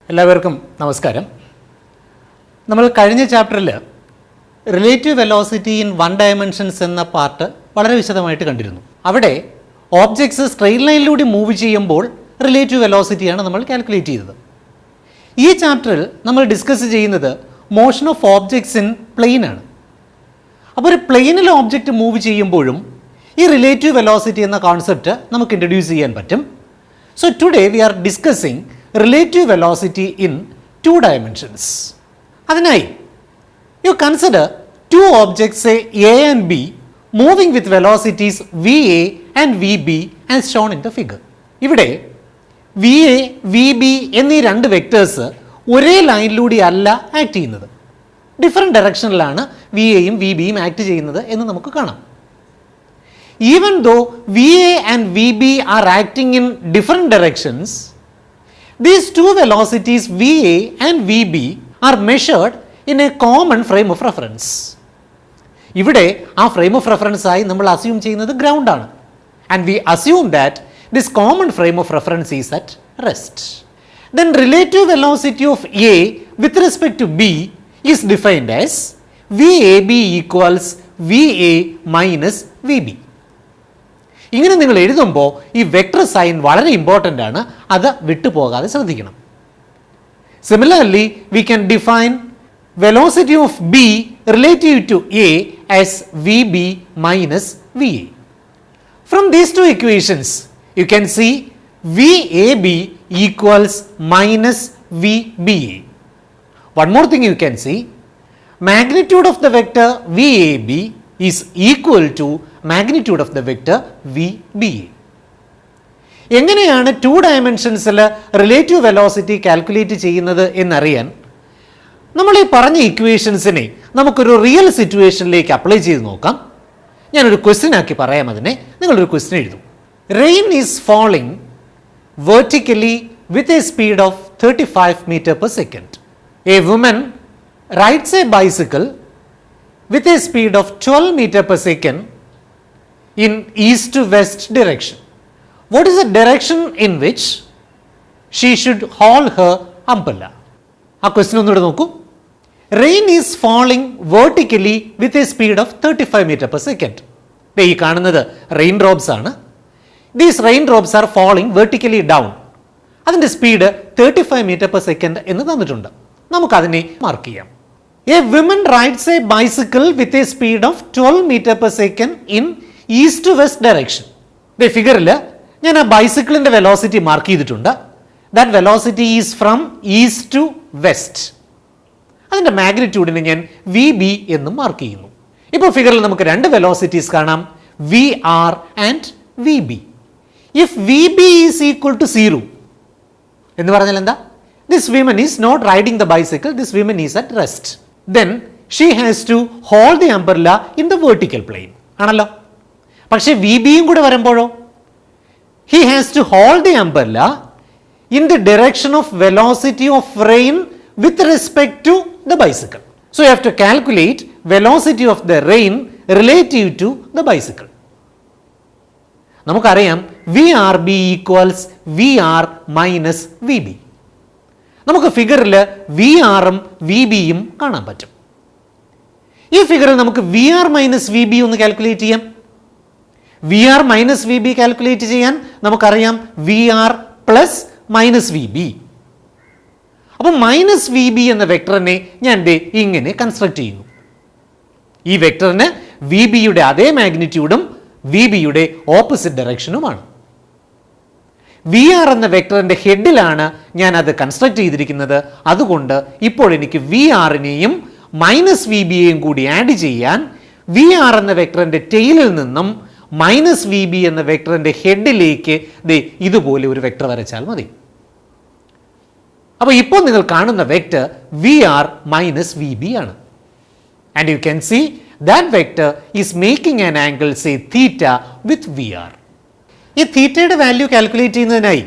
എല്ലാവർക്കും നമസ്കാരം. നമ്മൾ കഴിഞ്ഞ ചാപ്റ്ററിൽ relative velocity in one dimensions എന്ന പാർട്ട് വളരെ വിശദമായിട്ട് കണ്ടിരുന്നു. അവിടെ ഓബ്ജക്ട്സ് സ്ട്രെയിറ്റ് ലൈനിലൂടെ മൂവ് ചെയ്യുമ്പോൾ റിലേറ്റീവ് വെലോസിറ്റിയാണ് നമ്മൾ കാൽക്കുലേറ്റ് ചെയ്തത്. ഈ ചാപ്റ്ററിൽ നമ്മൾ ഡിസ്കസ് ചെയ്യുന്നത് motion of objects in plane ആണ്. അപ്പോൾ ഒരു പ്ലെയിനിൽ ഓബ്ജക്റ്റ് മൂവ് ചെയ്യുമ്പോഴും ഈ റിലേറ്റീവ് വെലോസിറ്റി എന്ന കോൺസെപ്റ്റ് നമുക്ക് ഇൻട്രൊഡ്യൂസ് ചെയ്യാൻ പറ്റും. So today we are discussing relative velocity in two dimensions. അതിനായി you consider two objects say A and B moving with velocities VA and VB as shown in the figure. ഇവിടെ VA, VB എന്നീ രണ്ട് vectors ഒരേ ലൈനിലൂടെ അല്ല act ചെയ്യുന്നത്. Different ഡയറക്ഷനിലാണ് VAയും VBയും act ചെയ്യുന്നത് എന്ന് നമുക്ക് കാണാം. Even though VA and VB are acting in different directions, these two velocities VA and VB are measured in a common frame of reference. ഇവിടെ ആ ഫ്രെയിം ഓഫ് റെഫറൻസ് ആയി നമ്മൾ അസ്യൂം ചെയ്യുന്നത് ഗ്രൗണ്ട് ആണ്. And we assume that this common frame of reference is at rest. Then relative velocity of A with respect to B is defined as VAB equals VA minus VB. ഇങ്ങനെ നിങ്ങൾ എഴുതുമ്പോൾ ഈ vector sign വളരെ important ആണ്, അത് വിട്ടുപോകാതെ ശ്രദ്ധിക്കണം. Similarly we can define velocity of B relative to A as VB minus VA. From these two equations you can see VAB equals minus VBA. One more thing you can see, magnitude of the vector VAB is equal to magnitude of the vector VBA. എങ്ങനെയാണ് to ഡയമെൻഷൻസിൽ relative velocity calculate ചെയ്യുന്നത് എന്നറിയാൻ നമ്മൾ ഈ പറഞ്ഞ ഇക്വേഷൻസിനെ നമുക്കൊരു real സിറ്റുവേഷനിലേക്ക് apply ചെയ്ത് നോക്കാം. ഞാനൊരു ക്വസ്റ്റ്യൻ ആക്കി പറയാം അതിനെ. നിങ്ങളൊരു ക്വസ്റ്റ്യൻ എഴുതും. Rain is falling vertically with a speed of 35 meter per second. A woman rides a bicycle with a speed of 12 meter per second in east to west direction. What is the direction in which she should hold her umbrella? ആ question ഒന്നുകൂടെ നോക്കൂ. Rain is falling vertically with a speed of 35 meter per second. ഈ കാണുന്നത് rain drops ആണ്. These rain drops are falling vertically down. അതിൻ്റെ speed 35 meter per second എന്ന് തന്നിട്ടുണ്ട്. നമുക്കതിനെ മാർക്ക് ചെയ്യാം. A woman rides a bicycle with a speed of 12 meter per second in east to west direction. ഈ ഫിഗറിൽ ഞാൻ ആ ബൈസിക്കിളിൻ്റെ വെലോസിറ്റി മാർക്ക് ചെയ്തിട്ടുണ്ട്. That velocity is from east to west. അതിൻ്റെ മാഗ്നിറ്റ്യൂഡിനെ ഞാൻ VB എന്നും മാർക്ക് ചെയ്യുന്നു. ഇപ്പോൾ ഫിഗറിൽ നമുക്ക് രണ്ട് വെലോസിറ്റീസ് കാണാം, VR and VB. If VB is equal to 0 എന്ന് പറഞ്ഞാൽ എന്താ? This woman is not riding the bicycle, this woman is at rest. Then she has to hold the umbrella in the vertical plane. ആണല്ലോ. പക്ഷേ VBയും കൂടെ വരുമ്പോഴോ, he has to hold the umbrella in the direction of velocity of rain with respect to the bicycle. So you have to calculate velocity of the rain relative to the bicycle. നമുക്കറിയാം VRB equals VR minus VB. നമുക്ക് ഫിഗറിൽ VR-ഉം VB-യും കാണാൻ പറ്റും. ഈ ഫിഗറിൽ നമുക്ക് VR minus VB ഒന്ന് calculate ചെയ്യാം. VR മൈനസ് VB കാൽക്കുലേറ്റ് ചെയ്യാൻ നമുക്കറിയാം VR പ്ലസ് മൈനസ് VB. അപ്പം മൈനസ് VB എന്ന വെക്ടറിനെ ഞാൻ ഇങ്ങനെ കൺസ്ട്രക്ട് ചെയ്യുന്നു. ഈ വെക്ടറിന് VB-യുടെ അതേ മാഗ്നിറ്റ്യൂഡും VB-യുടെ ഓപ്പോസിറ്റ് ഡയറക്ഷനുമാണ്. VR എന്ന വെക്ടറിൻ്റെ ഹെഡിലാണ് ഞാൻ അത് കൺസ്ട്രക്ട് ചെയ്തിരിക്കുന്നത്. അതുകൊണ്ട് ഇപ്പോൾ എനിക്ക് VR-നെയും മൈനസ് VB-യെയും കൂടി ആഡ് ചെയ്യാൻ VR എന്ന വെക്ടറിൻ്റെ ടെയിലിൽ നിന്നും മൈനസ് VB എന്ന വെക്ടറിൻ്റെ ഹെഡിലേക്ക് ഇതുപോലെ ഒരു വെക്ടർ വരച്ചാൽ മതി. അപ്പോൾ ഇപ്പോൾ നിങ്ങൾ കാണുന്ന വെക്ടർ VR മൈനസ് VB ആണ്. And you can C that vector is making an angle say theta with VR. ഈ തീറ്റയുടെ വാല്യൂ കാൽക്കുലേറ്റ് ചെയ്യുന്നതിനായി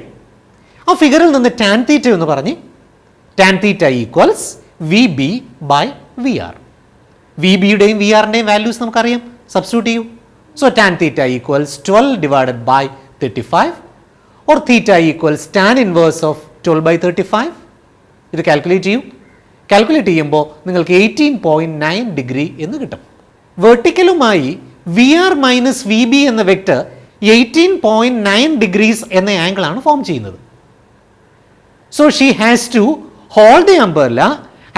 ആ ഫിഗറിൽ നിന്ന് ടാൻ തീറ്റ എന്ന് പറഞ്ഞ് tan theta equals VB by VR. VB-യുടെയും VR-ൻ്റെയും വാല്യൂസ് നമുക്കറിയാം, സബ്സ്റ്റിറ്റ്യൂട്ട് ചെയ്യൂ. So tan theta equals 12 divided by 35 or theta equals tan inverse of 12 by 35. ഇത് കാൽക്കുലേറ്റ് ചെയ്യൂ. കാൽക്കുലേറ്റ് ചെയ്യുമ്പോൾ നിങ്ങൾക്ക് 18.9 ഡിഗ്രി എന്ന് കിട്ടും. വെർട്ടിക്കലുമായി V R minus V B എന്ന വെക്ടർ 18.9 ഡിഗ്രീസ് എന്ന ആംഗിളാണ് ഫോം ചെയ്യുന്നത്. So she has to hold the umbrella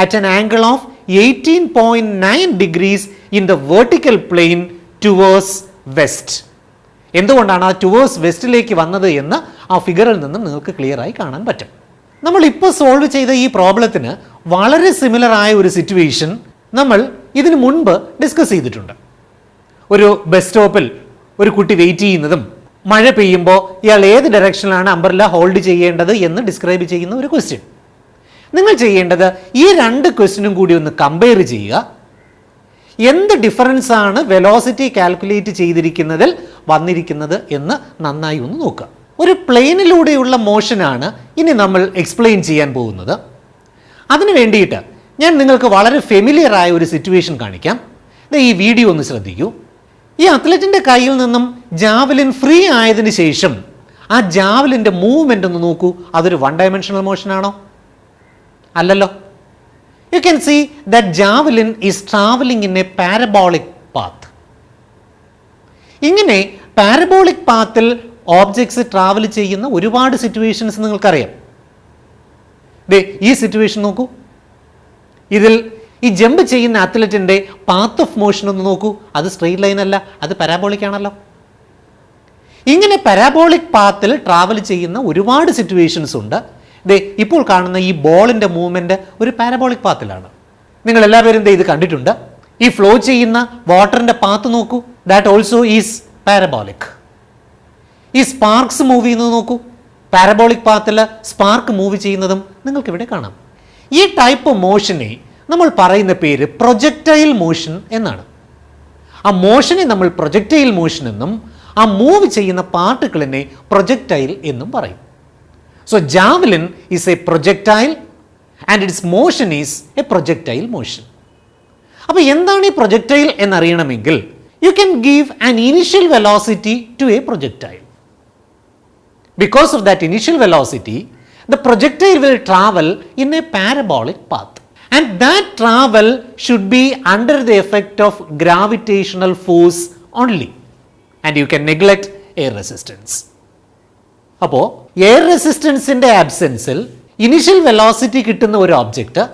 at an angle of 18.9 degrees in the vertical plane towards west. എന്തുകൊണ്ടാണ് ആ ടുവേഴ്സ് വെസ്റ്റിലേക്ക് വന്നത് എന്ന് ആ ഫിഗറിൽ നിന്നും നിങ്ങൾക്ക് ക്ലിയർ ആയി കാണാൻ പറ്റും. നമ്മൾ ഇപ്പോൾ സോൾവ് ചെയ്ത ഈ പ്രോബ്ലത്തിന് വളരെ സിമിലർ ആയ ഒരു സിറ്റുവേഷൻ നമ്മൾ ഇതിനു മുൻപ് ഡിസ്കസ് ചെയ്തിട്ടുണ്ട്. ഒരു ബസ് സ്റ്റോപ്പിൽ ഒരു കുട്ടി വെയിറ്റ് ചെയ്യുന്നതും മഴ പെയ്യുമ്പോൾ ഇയാൾ ഏത് ഡയറക്ഷനിലാണ് അംബ്രല്ല ഹോൾഡ് ചെയ്യേണ്ടത് എന്ന് ഡിസ്ക്രൈബ് ചെയ്യുന്ന ഒരു ക്വസ്റ്റ്യൻ. നിങ്ങൾ ചെയ്യേണ്ടത് ഈ രണ്ട് ക്വസ്റ്റ്യനും കൂടി ഒന്ന് കമ്പയർ ചെയ്യുക. എന്ത് ഡിഫറൻസ് ആണ് വെലോസിറ്റി കാൽക്കുലേറ്റ് ചെയ്തിരിക്കുന്നതിൽ വന്നിരിക്കുന്നത് എന്ന് നന്നായി ഒന്ന് നോക്കുക. ഒരു പ്ലെയിനിലൂടെയുള്ള മോഷനാണ് ഇനി നമ്മൾ എക്സ്പ്ലെയിൻ ചെയ്യാൻ പോകുന്നത്. അതിനു വേണ്ടിയിട്ട് ഞാൻ നിങ്ങൾക്ക് വളരെ ഫെമിലിയർ ആയ ഒരു സിറ്റുവേഷൻ കാണിക്കാം. ഈ വീഡിയോ ഒന്ന് ശ്രദ്ധിക്കൂ. ഈ അത്ലറ്റിൻ്റെ കയ്യിൽ നിന്നും ജാവലിൻ ഫ്രീ ആയതിനു ശേഷം ആ ജാവലിൻ്റെ മൂവ്മെൻ്റ് ഒന്ന് നോക്കൂ. അതൊരു വൺ ഡയമെൻഷണൽ മോഷനാണോ? അല്ലല്ലോ. You can see that javelin is travelling in a parabolic path. ഇങ്ങനെ പാരബോളിക് പാത്തിൽ ഓബ്ജക്ട്സ് ട്രാവൽ ചെയ്യുന്ന ഒരുപാട് സിറ്റുവേഷൻസ് നിങ്ങൾക്കറിയാം. ഈ സിറ്റുവേഷൻ നോക്കൂ. ഇതിൽ ഈ ജമ്പ് ചെയ്യുന്ന അത്ലറ്റിൻ്റെ പാത്ത് ഓഫ് മോഷൻ ഒന്ന് നോക്കൂ. അത് സ്ട്രെയിറ്റ് ലൈൻ അല്ല, അത് പാരാബോളിക് ആണല്ലോ. ഇങ്ങനെ പാരാബോളിക് പാത്തിൽ ട്രാവൽ ചെയ്യുന്ന ഒരുപാട് സിറ്റുവേഷൻസ് ഉണ്ട്. ഇപ്പോൾ കാണുന്ന ഈ ബോളിൻ്റെ മൂവ്മെൻറ്റ് ഒരു പാരബോളിക് പാത്തിലാണ്. നിങ്ങൾ എല്ലാവരും ഇത് കണ്ടിട്ടുണ്ട്. ഈ ഫ്ലോ ചെയ്യുന്ന വാട്ടറിൻ്റെ പാത്ത് നോക്കൂ. That also is parabolic. ഈ സ്പാർക്സ് മൂവ് ചെയ്യുന്നത് നോക്കൂ. പാരബോളിക് പാത്തിൽ സ്പാർക്ക് മൂവ് ചെയ്യുന്നതും നിങ്ങൾക്കിവിടെ കാണാം. ഈ ടൈപ്പ് മോഷനെ നമ്മൾ പറയുന്ന പേര് പ്രൊജക്ടൈൽ മോഷൻ എന്നാണ്. ആ മോഷനെ നമ്മൾ പ്രൊജക്ടൈൽ മോഷൻ എന്നും ആ മൂവ് ചെയ്യുന്ന പാർട്ടിക്കിളിനെ പ്രൊജക്ടൈൽ എന്നും പറയും. So javelin is a projectile and its motion is a projectile motion. അപ്പോൾ എന്താണ് ഈ projectile എന്നറിയണമെങ്കിൽ you can give an initial velocity to a projectile. Because of that initial velocity, the projectile will travel in a parabolic path. And that travel should be under the effect of gravitational force only. And you can neglect air resistance. അപ്പോൾ air റെസിസ്റ്റൻസിൻ്റെ ആബ്സെൻസിൽ initial velocity കിട്ടുന്ന ഒരു object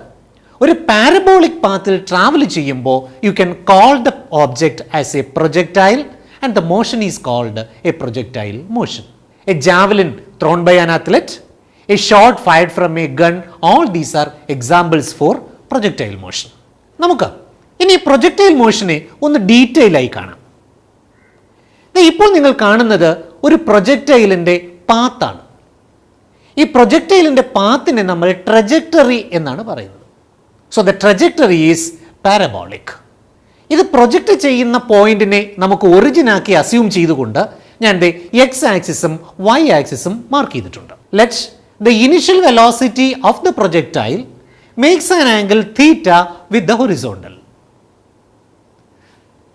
ഒരു parabolic പാത്തിൽ travel ചെയ്യുമ്പോൾ you can call the object as a projectile and the motion is called a projectile motion. A javelin thrown by an athlete, a shot fired from a gun, all these are examples for projectile motion. നമുക്ക് ഇനി projectile മോഷനെ ഒന്ന് detail ആയി കാണാം. ഇപ്പോൾ നിങ്ങൾ കാണുന്നത് ഒരു പ്രൊജക്ടൈലിൻ്റെ പാത്താണ്. ഈ പ്രൊജക്ടൈലിൻ്റെ പാത്തിനെ നമ്മൾ ട്രജക്ടറി എന്നാണ് പറയുന്നത്. So the trajectory is parabolic. ഇത് പ്രൊജക്റ്റ് ചെയ്യുന്ന പോയിന്റിനെ നമുക്ക് ഒറിജിനാക്കി അസ്യൂം ചെയ്തുകൊണ്ട് ഞാൻ എക്സ് ആക്സിസും വൈ ആക്സിസും മാർക്ക് ചെയ്തിട്ടുണ്ട്. Let the initial velocity of the projectile makes an angle theta with the horizontal.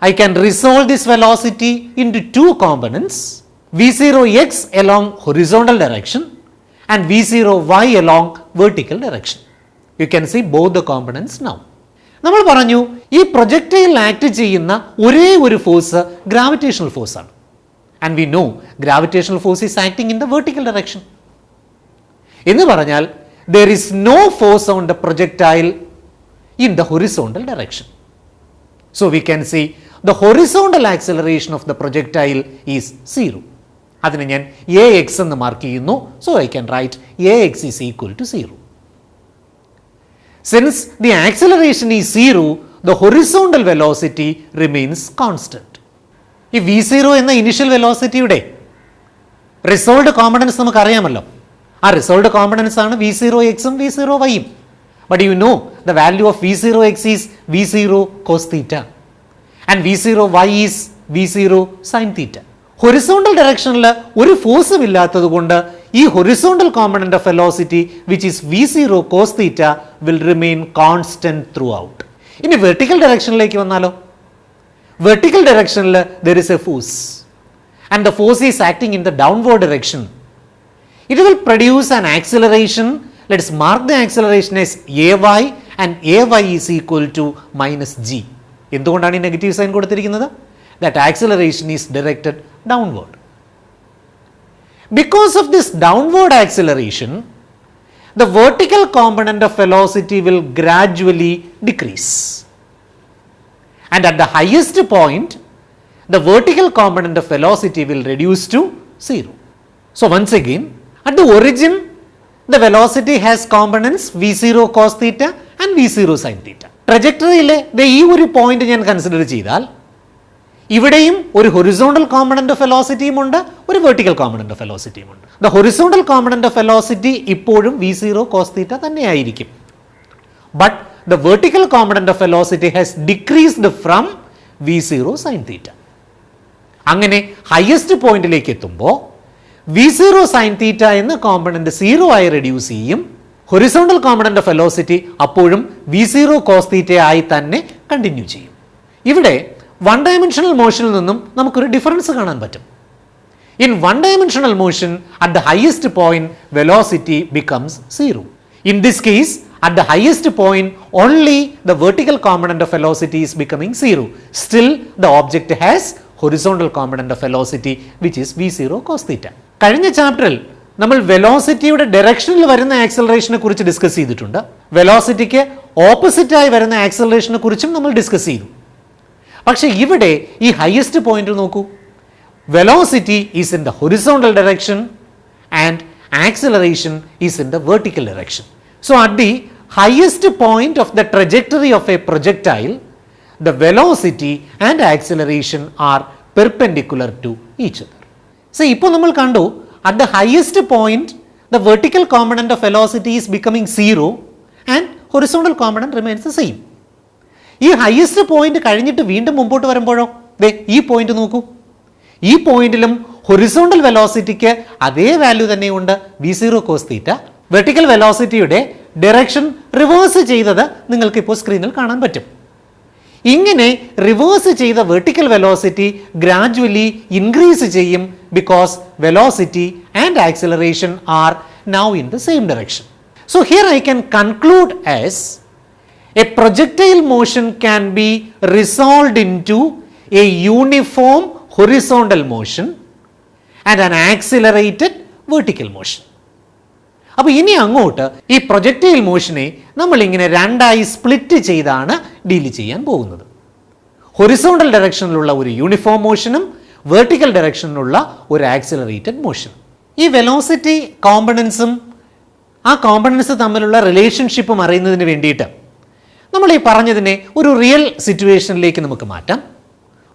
I can resolve this velocity into two components, v0x along horizontal direction and v0y along vertical direction. You can see both the components now. നമ്മൾ പറഞ്ഞു ഈ projectile act ചെയ്യുന്ന ഒരേ ഒരു force gravitational force ആണ്. And we know gravitational force is acting in the vertical direction. എന്ന് പറഞ്ഞാൽ there is no force on the projectile in the horizontal direction. So we can see the horizontal acceleration of the projectile is 0. അതിനെ ഞാൻ ax എന്ന് mark ചെയ്യുന്നു. So I can write ax is equal to 0. Since the acceleration is 0, the horizontal velocity remains constant. ഈ v0 എന്ന initial വെലോസിറ്റിയുടെ resolved components നമുക്ക് അറിയാമല്ലോ. ആ resolved components ആണ് v0x ഉം v0y ഉം. But you know the value of v0x is v0 cos theta and v0y is v0 sin theta. Horizontal ഡയറക്ഷനിൽ ഒരു ഫോഴ്സും ഇല്ലാത്തത് കൊണ്ട് ഈ horizontal component of velocity which is v0 cos theta will remain constant throughout. ഇനി vertical ഡയറക്ഷനിലേക്ക് വന്നാലോ. Vertical ഡയറക്ഷനിൽ there is a force and the force is acting in the downward direction. It will produce an acceleration let's mark the acceleration as ay and ay is equal to minus g. എന്തുകൊണ്ടാണ് ഈ negative sign കൊടുത്തിരിക്കുന്നത്? That acceleration is directed downward. Because of this downward acceleration, the vertical component of velocity will gradually decrease. And at the highest point, the vertical component of velocity will reduce to 0. So once again, at the origin, the velocity has components v0 cos theta and v0 sin theta. ട്രജക്ടറിയിലെ ഈ ഒരു point ഞാൻ consider ചെയ്താൽ ഇവിടെയും ഒരു horizontal component of വെലോസിറ്റിയും ഉണ്ട്, ഒരു vertical component of വെലോസിറ്റിയും ഉണ്ട്. The horizontal component of velocity ഇപ്പോഴും v0 cos theta തന്നെയായിരിക്കും. But the vertical component of velocity has decreased from v0 sin theta. അങ്ങനെ ഹയസ്റ്റ് പോയിന്റിലേക്ക് എത്തുമ്പോൾ v0 sin theta എന്ന കോമ്പണന്റ് 0 ആയി റെഡ്യൂസ് ചെയ്യും. ഹൊറിസോണ്ടൽ കോമ്പണന്റ് ഓഫ് വെലോസിറ്റി അപ്പോഴും v0 cos theta ആയി തന്നെ കണ്ടിന്യൂ ചെയ്യും. ഇവിടെ വൺ ഡയമെൻഷണൽ മോഷനിൽ നിന്നും നമുക്കൊരു ഡിഫറൻസ് കാണാൻ പറ്റും. In one dimensional motion at the highest point velocity becomes 0. In this case at the highest point only the vertical component of velocity is becoming 0. Still the object has horizontal component of velocity which is v0 cos theta. കഴിഞ്ഞ ചാപ്റ്ററിൽ നമ്മൾ വെലോസിറ്റിയുടെ ഡയറക്ഷനിൽ വരുന്ന ആക്സലറേഷനെ കുറിച്ച് discuss ചെയ്തിട്ടുണ്ട്. വെലോസിറ്റിക്ക് ഓപ്പോസിറ്റായി വരുന്ന ആക്സലറേഷനെ കുറിച്ചും നമ്മൾ ഡിസ്കസ് ചെയ്തു. പക്ഷേ ഇവിടെ ഈ ഹയസ്റ്റ് പോയിന്റ് നോക്കൂ, velocity is in the horizontal direction and acceleration is in the vertical direction. So at the highest point of the trajectory of a projectile, the velocity and acceleration are perpendicular to each other. So ഇപ്പോൾ നമ്മൾ കണ്ടു, at the highest point the vertical component of velocity is becoming 0 and horizontal component remains the same. ഈ highest point കഴിഞ്ഞിട്ട് വീണ്ടും മുമ്പോട്ട് വരുമ്പോഴോ ദേ ഈ point നോക്കൂ, ഈ പോയിന്റിലും ഹൊറിസോണ്ടൽ വെലോസിറ്റിക്ക് അതേ വാല്യൂ തന്നെയുണ്ട് v0 cos theta. വെർട്ടിക്കൽ വെലോസിറ്റിയുടെ ഡയറക്ഷൻ റിവേഴ്സ് ചെയ്തത് നിങ്ങൾക്ക് ഇപ്പോൾ സ്ക്രീനിൽ കാണാൻ പറ്റും. ഇങ്ങനെ റിവേഴ്സ് ചെയ്ത വെർട്ടിക്കൽ വെലോസിറ്റി ഗ്രാജുവലി ഇൻക്രീസ് ചെയ്യും because velocity and acceleration are now in the same direction. So here I can conclude as a projectile motion can be resolved into a uniform horizontal motion and an accelerated vertical motion. അപ്പോൾ ഇനി അങ്ങോട്ട് ഈ projectile മോഷനെ നമ്മൾ ഇങ്ങനെ രണ്ടായി split ചെയ്താണ് deal ചെയ്യാൻ പോകുന്നത്. ഹൊറിസോണ്ടൽ ഡയറക്ഷനിലുള്ള ഒരു യൂണിഫോം മോഷനും വെർട്ടിക്കൽ ഡയറക്ഷനിലുള്ള ഒരു ആക്സിലറേറ്റഡ് മോഷനും. ഈ വെലോസിറ്റി കോമ്പണൻസും ആ കോമ്പണൻസ് തമ്മിലുള്ള റിലേഷൻഷിപ്പും അറിയുന്നതിന് വേണ്ടിയിട്ട് നമ്മൾ ഈ പറഞ്ഞതിനെ ഒരു റിയൽ സിറ്റുവേഷനിലേക്ക് നമുക്ക് മാറ്റാം.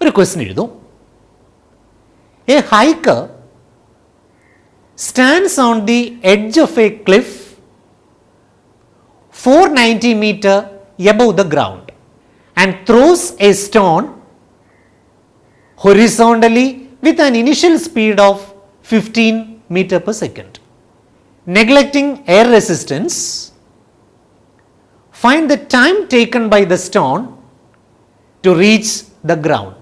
ഒരു ക്വസ്റ്റ്യൻ എഴുതൂ. A hiker stands on the edge of a cliff 490 meter above the ground and throws a stone horizontally with an initial speed of 15 meter per second. Neglecting air resistance, find the time taken by the stone to reach the ground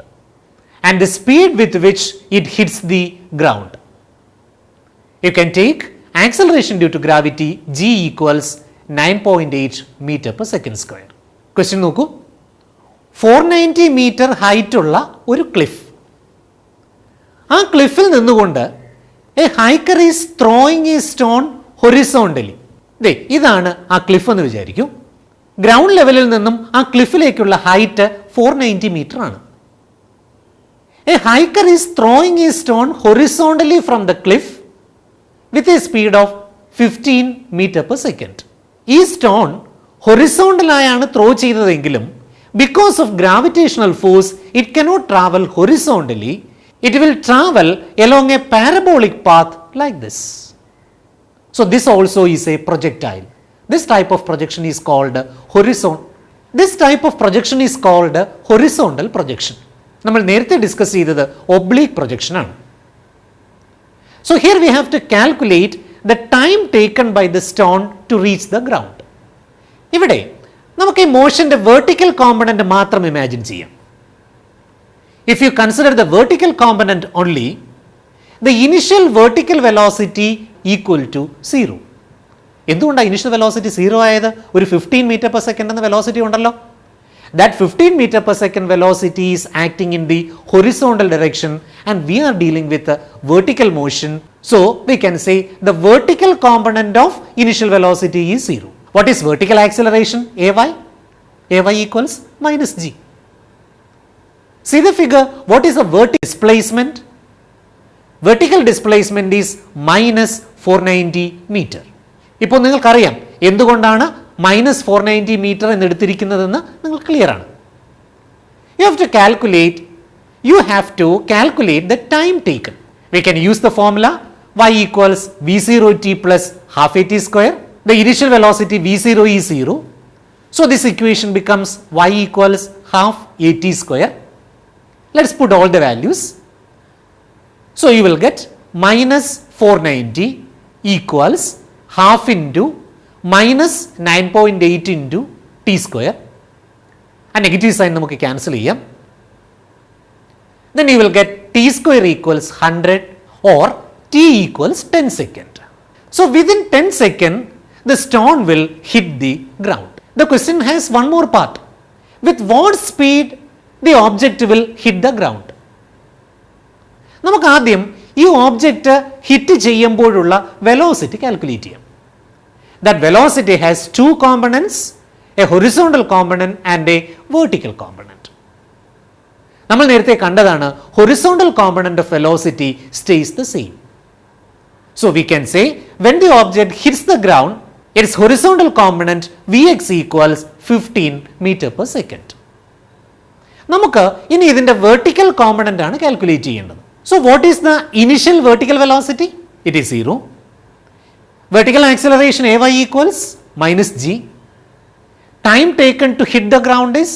and the speed with which it hits the ground. You can take acceleration due to gravity g equals 9.8 meter per second square. Question നോക്കൂ. 490 meter height ഉള്ള ഒരു cliff, ആ ക്ലിഫിൽ നിന്നുകൊണ്ട് a hiker is throwing a stone horizontally. ഇതാണ് ആ cliff എന്ന് വിചാരിക്കും. ഗ്രൗണ്ട് ലെവലിൽ നിന്നും ആ ക്ലിഫിലേക്കുള്ള ഹൈറ്റ് 490 മീറ്റർ ആണ്. A hiker is throwing a stone horizontally from the cliff with a speed of 15 meter per second. ഈ സ്റ്റോൺ ഹൊറിസോണ്ടലായാണ് ത്രോ ചെയ്തതെങ്കിലും because of gravitational force it cannot travel horizontally, it will travel along a parabolic path like this. So this also is A projectile. This type of projection is called horizontal projection. നമ്മൾ നേരത്തെ discuss ചെയ്തത് oblique projection ആണ്. So here we have to calculate the time taken by the stone to reach the ground. ഇവിടെ നമുക്ക് ഈ മോഷന്റെ vertical component മാത്രം imagine ചെയ്യാം. If you consider the vertical component only, the initial vertical velocity equal to 0. എന്തുകൊണ്ടാണ് initial velocity 0 ആയത്? ഒരു 15 metre per second എന്ന velocity ഉണ്ടല്ലോ. That 15 meter per second velocity is acting in the horizontal direction and we are dealing with a vertical motion. So we can say the vertical component of initial velocity is 0. What is vertical acceleration? Ay? Ay equals minus g. See the figure. What is the vertical displacement? Vertical displacement is minus 490 meter. ഇപ്പോൾ നിങ്ങൾക്കറിയാം എന്തുകൊണ്ടാണ് minus 490 meter എന്ന് എടുത്തിരിക്കുന്നതെന്ന് നിങ്ങൾ clear ആണ്. You have to calculate the time taken. We can use the formula y equals v0t plus half at square. The initial velocity v0 is 0. So this equation becomes y equals half at square. Let's put all the values. So you will get minus 490 equals half into minus 9.8 into t square. A negative sign നമുക്ക് cancel ചെയ്യാം. Then you will get t square equals 100 or t equals 10 second. So within 10 second the stone will hit the ground. The question has one more part. With what speed the object will hit the ground? നമുക്ക് ആദ്യം ഈ object hit ചെയ്യുമ്പോഴുള്ള velocity calculate ചെയ്യാം. That velocity has two components, a horizontal component and a vertical component. നമ്മൾ നേരത്തെ കണ്ടതാണ് horizontal component of velocity stays the same. So we can say when the object hits the ground, its horizontal component Vx equals 15 meter per second. നമുക്ക് ഇനി ഇതിന്റെ vertical component ആണ് calculate ചെയ്യേണ്ടത്. So what is the initial vertical velocity? It is 0. Vertical acceleration Ay equals minus g. Time taken to hit the ground is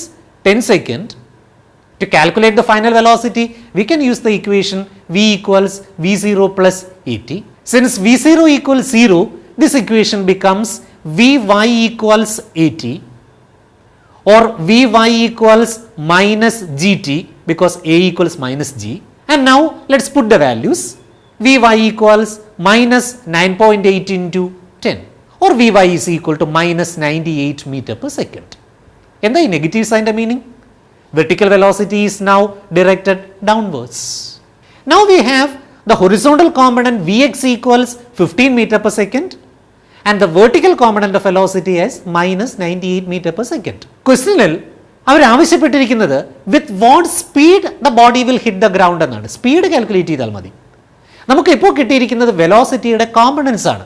10 second. To calculate the final velocity, we can use the equation v equals v0 plus at. Since v0 equals 0, this equation becomes vy equals at or vy equals minus gt because a equals minus g. And now let's put the values. Vy equals minus 9.8 into 10 or Vy is equal to minus 98 meter per second. എന്താ ഈ negative സൈൻ്റെ meaning? Vertical velocity is now directed downwards. Now we have the horizontal component Vx equals 15 meter per second and the vertical component of velocity as minus 98 meter per second. ക്വസ്റ്റ്യനിൽ അവർ ആവശ്യപ്പെട്ടിരിക്കുന്നത് with what speed the body will hit the ground എന്നാണ്. Speed calculate ചെയ്താൽ മതി. നമുക്ക് ഇപ്പോൾ കിട്ടിയിരിക്കുന്നത് വെലോസിറ്റിയുടെ components ആണ്.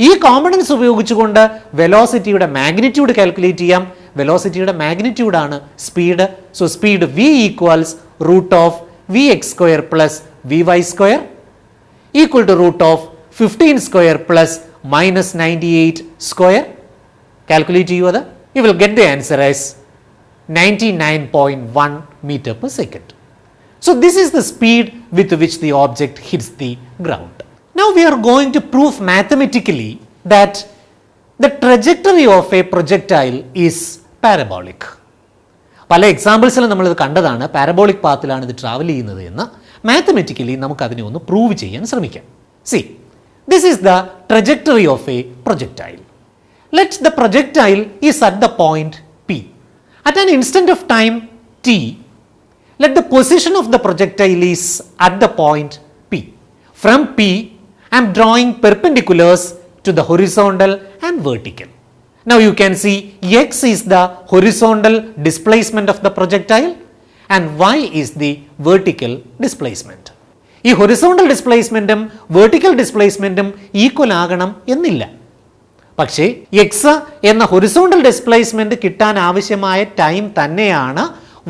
ഈ കോമ്പണൻസ് ഉപയോഗിച്ചുകൊണ്ട് വെലോസിറ്റിയുടെ മാഗ്നിറ്റ്യൂഡ് കാൽക്കുലേറ്റ് ചെയ്യാം. വെലോസിറ്റിയുടെ മാഗ്നിറ്റ്യൂഡാണ് speed. So speed v equals root of vx square plus vy square equal to root of 15 square plus minus 98 square. Calculate ചെയ്യൂ അത്. You will get the answer as 99.1 meter per second. So this is the speed with which the object hits the ground. Now we are going to prove mathematically that the trajectory of a projectile is parabolic. പല എക്സാമ്പിൾസിലും നമ്മളിത് കണ്ടതാണ്. Parabolic പാത്തിലാണ് ഇത് travel ചെയ്യുന്നത് എന്ന്. Mathematically നമുക്കതിനെ ഒന്ന് prove ചെയ്യാൻ ശ്രമിക്കാം. See, this is the trajectory of a projectile. Let the projectile is at the point P. At an instant of time t, let the position of the projectile is at the point P. From P, I am drawing perpendiculars to the horizontal and vertical. Now you can see x is the horizontal displacement of the projectile and y is the vertical displacement. ഈ horizontal displacementഉം vertical displacementഉം equal ആകണം എന്നില്ല. പക്ഷേ X എന്ന horizontal displacement കിട്ടാൻ ആവശ്യമായ time തന്നെയാണ്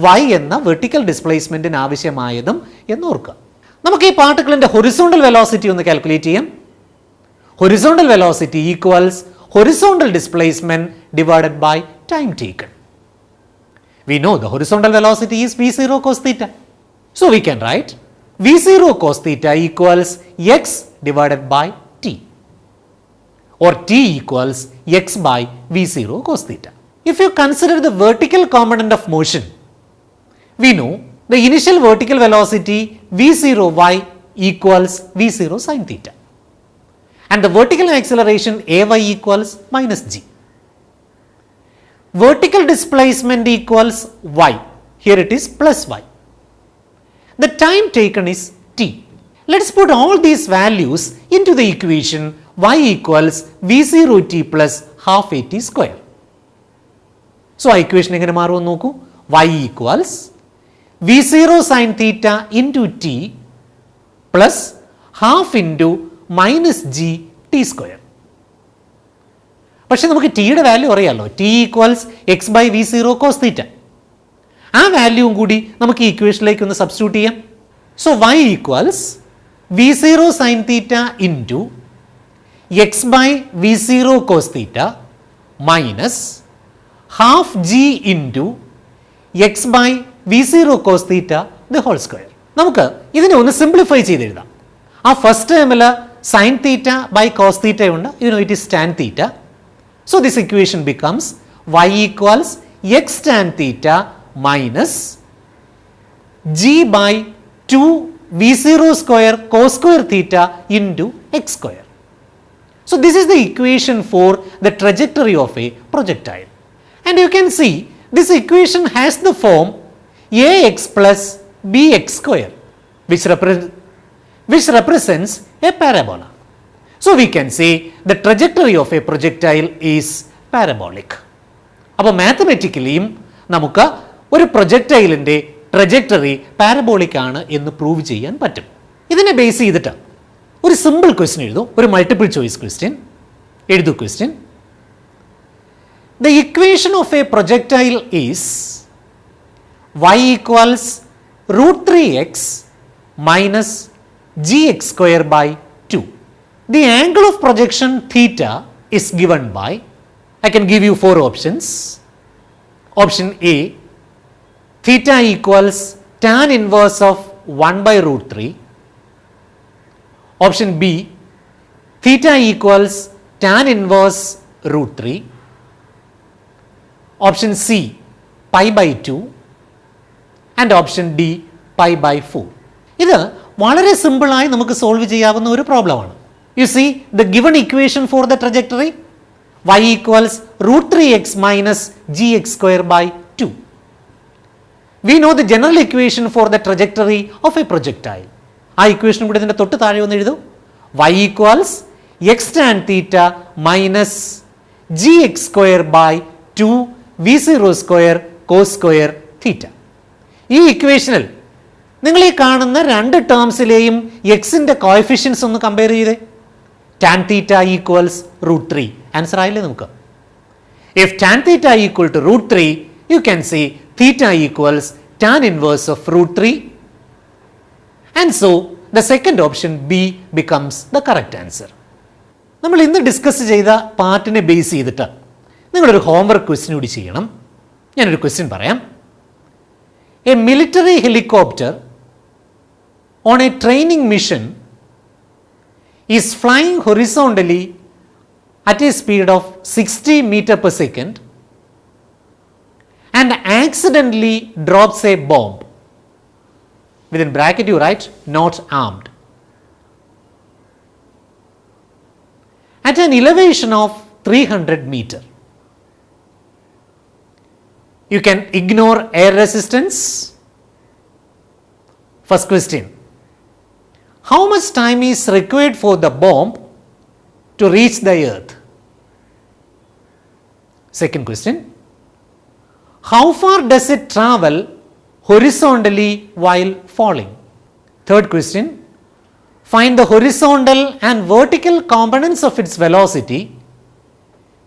y എന്ന vertical ഡിസ്പ്ലേസ്മെന്റിന് ആവശ്യമായതും എന്ന് ഓർക്കുക. നമുക്ക് ഈ പാർട്ടിക്കിളിന്റെ ഹൊറിസോണ്ടൽ വെലോസിറ്റി ഒന്ന് കാൽക്കുലേറ്റ് ചെയ്യാം. Horizontal velocity equals horizontal displacement divided by time taken. We know the horizontal velocity is v0 cos theta. So we can write v0 cos theta equals x divided by t. Or t equals x by v0 cos theta. If you consider the vertical component of motion, we know the initial vertical velocity v0y equals v0 sin theta. and the vertical acceleration ay equals minus g. Vertical displacement equals y. Here it is plus y. The time taken is t. Let's put all these values into the equation y equals v0 t plus half at square. So, equation എങ്ങനെ മാറുമെന്ന് നോക്കൂ. Y equals v0 sin theta into t plus half into minus g t square. പക്ഷെ നമുക്ക് ടിയുടെ value അറിയാമല്ലോ. T equals X by V zero cos theta. ആ വാല്യൂവും കൂടി നമുക്ക് ഈ ഇക്വേഷനിലേക്ക് ഒന്ന് സബ്സ്റ്റിറ്റ്യൂട്ട് ചെയ്യാം. So Y equals V zero sine theta into X by V zero cos theta minus half G into X by V zero cos theta the whole square. നമുക്ക് ഇതിനെ ഒന്ന് സിംപ്ലിഫൈ ചെയ്ത് എഴുതാം. ആ ഫസ്റ്റ് ടേമിൽ sine theta by cos theta ഉണ്ട്. It is tan theta. So, this equation becomes y equals x tan theta minus g by 2 v0 square cos square theta into x square. So, this is the equation for the trajectory of a projectile. And you can see this equation has the form ax plus bx square which represents a parabola. So, we can say the trajectory of a projectile is parabolic. അപ്പോൾ മാത്തമാറ്റിക്കലിയും നമുക്ക് ഒരു പ്രൊജക്ടൈലിൻ്റെ trajectory parabolic ആണ് എന്ന് prove ചെയ്യാൻ പറ്റും. ഇതിനെ base ചെയ്തിട്ട് ഒരു സിമ്പിൾ ക്വസ്റ്റ്യൻ എഴുതും. ഒരു മൾട്ടിപ്പിൾ ചോയ്സ് ക്വസ്റ്റ്യൻ എഴുതൂ. Question: the equation of a projectile is y equals √3x minus gx square by 2. The angle of projection theta is given by, I can give you 4 options. Option A, theta equals tan inverse of 1 by √3. Option B, theta equals tan inverse √3. Option C, pi by 2. And option D, pi by 4. ഇത് വളരെ സിമ്പിളായി നമുക്ക് solve ചെയ്യാവുന്ന ഒരു പ്രോബ്ലമാണ്. You see the given equation for the trajectory y equals √3x minus gx square by 2. We know the general equation for the trajectory of a projectile. ആ equation കൂടി ഇതിൻ്റെ തൊട്ട് താഴെ ഒന്ന് എഴുതൂ. y equals x tan theta minus gx square by 2 v0 square cos square theta. ഈ ഇക്വേഷനിൽ നിങ്ങൾ ഈ കാണുന്ന രണ്ട് ടേംസിലെയും എക്സിൻ്റെ കോഎഫിഷ്യൻസ് ഒന്ന് കമ്പയർ ചെയ്തേ. tan theta equals √3. ആൻസർ ആയില്ലേ നമുക്ക്? If tan theta equal to √3, you can say theta equals tan inverse of √3. And so, the second option B becomes the correct answer. നമ്മൾ ഇന്ന് ഡിസ്കസ് ചെയ്ത പാർട്ടിനെ ബേസ് ചെയ്തിട്ട് നിങ്ങളൊരു homework question കൂടി ചെയ്യണം. ഞാനൊരു ക്വസ്റ്റ്യൻ പറയാം. A military helicopter on a training mission is flying horizontally at a speed of 60 meter per second and accidentally drops a bomb. Within bracket you write not armed. At an elevation of 300 meter. You can ignore air resistance. First question: how much time is required for the bomb to reach the earth? Second question: how far does it travel horizontally while falling? Third question: find the horizontal and vertical components of its velocity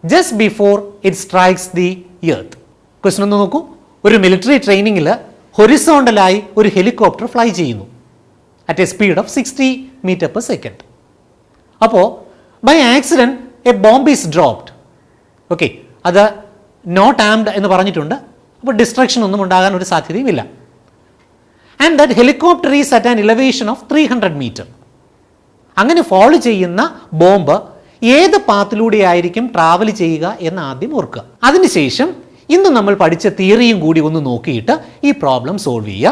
just before it strikes the earth. Question ഒന്ന് നോക്കൂ. ഒരു military ട്രെയിനിങ്ങിൽ ഹൊറിസോണ്ടലായി ഒരു helicopter fly ചെയ്യുന്നു at a speed of 60 metre per second. അപ്പോൾ by accident a bomb is dropped. Okay, അത് not armed എന്ന് പറഞ്ഞിട്ടുണ്ട്. അപ്പോൾ ഡിസ്ട്രക്ഷൻ ഒന്നും ഉണ്ടാകാൻ ഒരു സാധ്യതയുമില്ല. And that helicopter is at an elevation of 300 metre. അങ്ങനെ ഫോളോ ചെയ്യുന്ന ബോംബ് ഏത് പാത്തിലൂടെ ആയിരിക്കും ട്രാവൽ ചെയ്യുക എന്ന് ആദ്യം ഓർക്കുക. അതിനുശേഷം ഇന്ന് നമ്മൾ പഠിച്ച തിയറിയും കൂടി ഒന്ന് നോക്കിയിട്ട് ഈ പ്രോബ്ലം സോൾവ് ചെയ്യുക.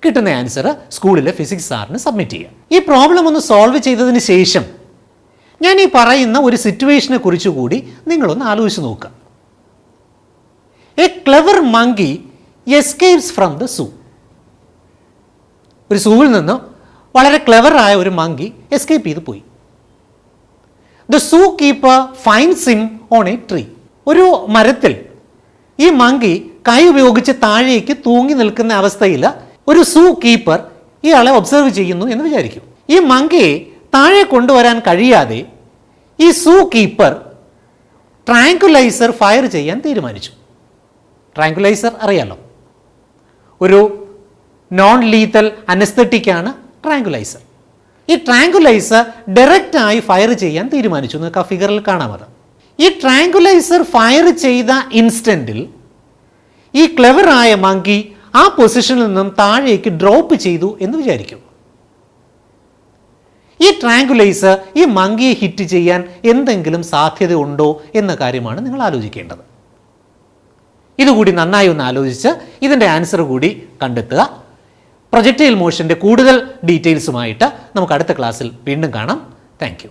കിട്ടുന്ന ആൻസർ സ്കൂളിലെ ഫിസിക്സ് സാറിന് സബ്മിറ്റ് ചെയ്യുക. ഈ പ്രോബ്ലം ഒന്ന് സോൾവ് ചെയ്തതിന് ശേഷം ഞാൻ ഈ പറയുന്ന ഒരു സിറ്റുവേഷനെ കുറിച്ച് കൂടി നിങ്ങളൊന്ന് ആലോചിച്ച് നോക്കുക. A clever monkey escapes from the zoo. ഒരു സൂവിൽ നിന്ന് വളരെ ക്ലെവറായ ഒരു മങ്കി എസ്കേപ്പ് ചെയ്ത് പോയി. The zoo keeper finds him on a tree. ഒരു മരത്തിൽ ഈ മങ്കി കൈ ഉപയോഗിച്ച് താഴേക്ക് തൂങ്ങി നിൽക്കുന്ന അവസ്ഥയിൽ ഒരു സൂ കീപ്പർ ഇയാളെ ഒബ്സർവ് ചെയ്യുന്നു എന്ന് വിചാരിക്കും. ഈ മങ്കിയെ താഴെ കൊണ്ടുവരാൻ കഴിയാതെ ഈ സൂ കീപ്പർ ട്രാങ്കുലൈസർ ഫയർ ചെയ്യാൻ തീരുമാനിച്ചു. ട്രാങ്കുലൈസർ അറിയാലോ, ഒരു നോൺ ലീത്തൽ അനസ്തെറ്റിക്കാണ് ട്രാങ്കുലൈസർ. ഈ ട്രാങ്കുലൈസർ ഡയറക്റ്റായി ഫയർ ചെയ്യാൻ തീരുമാനിച്ചു. നിങ്ങൾക്ക് ആ ഫിഗറിൽ കാണാമത്. ഈ ട്രാങ്കുലൈസർ ഫയർ ചെയ്ത ഇൻസ്റ്റൻറ്റിൽ ഈ ക്ലെവറായ മങ്കി ആ പൊസിഷനിൽ നിന്നും താഴേക്ക് ഡ്രോപ്പ് ചെയ്തു എന്ന് വിചാരിക്കും. ഈ ട്രാങ്കുലൈസർ ഈ മങ്കിയെ ഹിറ്റ് ചെയ്യാൻ എന്തെങ്കിലും സാധ്യത ഉണ്ടോ എന്ന കാര്യമാണ് നിങ്ങൾ ആലോചിക്കേണ്ടത്. ഇതുകൂടി നന്നായി ഒന്ന് ആലോചിച്ച് ഇതിൻ്റെ ആൻസർ കൂടി കണ്ടെത്തുക. പ്രൊജക്റ്റൈൽ മോഷൻ്റെ കൂടുതൽ ഡീറ്റെയിൽസുമായിട്ട് നമുക്ക് അടുത്ത ക്ലാസ്സിൽ വീണ്ടും കാണാം. Thank you.